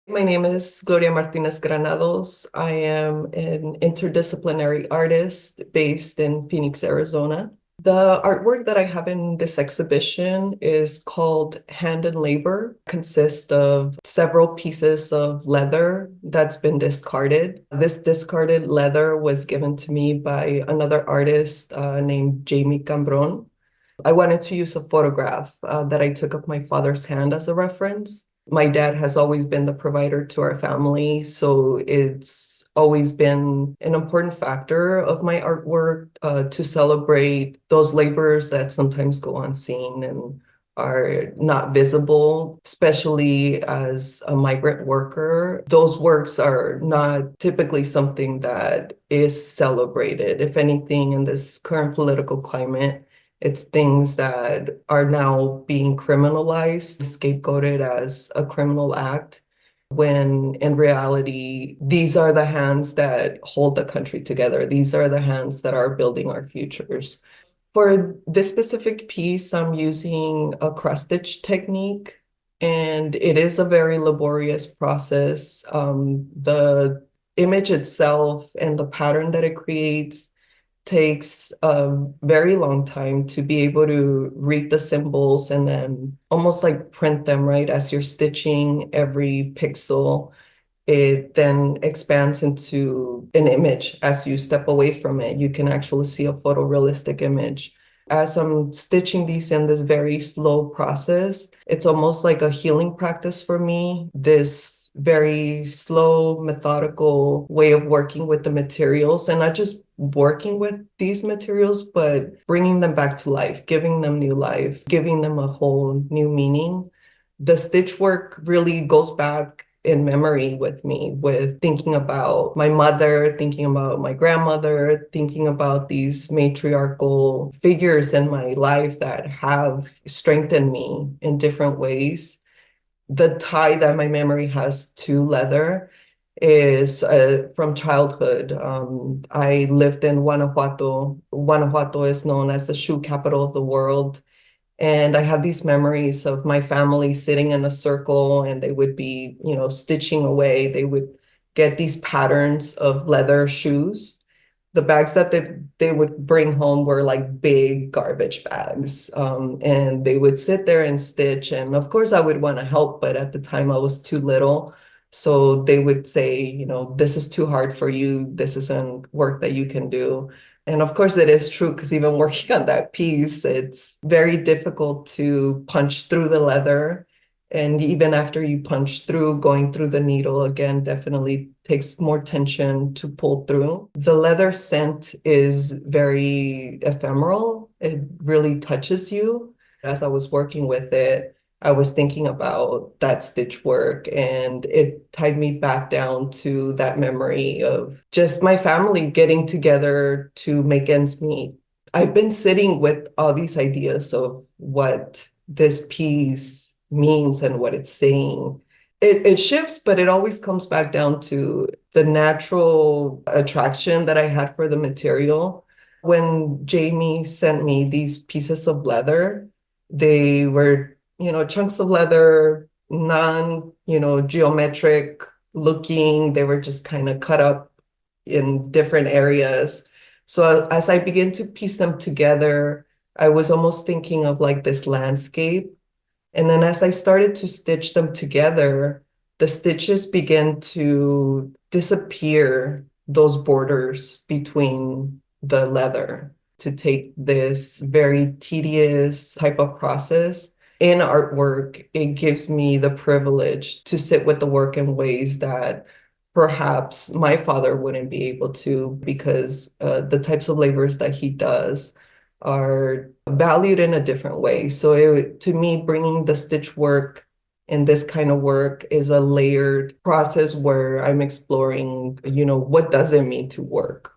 My name is Gloria Martinez-Granados. I am an interdisciplinary artist based in Phoenix, Arizona. The artwork that I have in this exhibition is called Hand and Labor, consists of several pieces of leather that's been discarded. This discarded leather was given to me by another artist named Jamie Cambron. I wanted to use a photograph that I took of my father's hand as a reference. My dad has always been the provider to our family, so it's always been an important factor of my artwork to celebrate those laborers that sometimes go unseen and are not visible, especially as a migrant worker. Those works are not typically something that is celebrated. If anything, in this current political climate, it's things that are now being criminalized, scapegoated as a criminal act, when in reality, these are the hands that hold the country together. These are the hands that are building our futures. For this specific piece, I'm using a cross-stitch technique, and it is a very laborious process. The image itself and the pattern that it creates takes a very long time to be able to read the symbols and then almost like print them, right? As you're stitching every pixel, it then expands into an image. As you step away from it, you can actually see a photorealistic image. As I'm stitching these in this very slow process, it's almost like a healing practice for me. This very slow, methodical way of working with the materials, and not just working with these materials, but bringing them back to life, giving them new life, giving them a whole new meaning. The stitch work really goes back in memory with me, with thinking about my mother, thinking about my grandmother, thinking about these matriarchal figures in my life that have strengthened me in different ways. The tie that my memory has to leather is from childhood. I lived in Guanajuato. Guanajuato is known as the shoe capital of the world. And I have these memories of my family sitting in a circle and they would be, stitching away. They would get these patterns of leather shoes. The bags that they would bring home were like big garbage bags. And they would sit there and stitch. And of course, I would want to help, but at the time I was too little. So they would say, this is too hard for you. This isn't work that you can do. And of course, it is true because even working on that piece, it's very difficult to punch through the leather. And even after you punch through, going through the needle again definitely takes more tension to pull through. The leather scent is very ephemeral. It really touches you. As I was working with it, I was thinking about that stitch work, and it tied me back down to that memory of just my family getting together to make ends meet. I've been sitting with all these ideas of what this piece means and what it's saying. It shifts, but it always comes back down to the natural attraction that I had for the material. When Jamie sent me these pieces of leather, they were, chunks of leather, geometric looking. They were just kind of cut up in different areas. So as I began to piece them together, I was almost thinking of like this landscape. And then as I started to stitch them together, the stitches began to disappear, those borders between the leather, to take this very tedious type of process. In artwork, it gives me the privilege to sit with the work in ways that perhaps my father wouldn't be able to, because the types of labors that he does are valued in a different way. So to me, bringing the stitch work and this kind of work is a layered process where I'm exploring, what does it mean to work?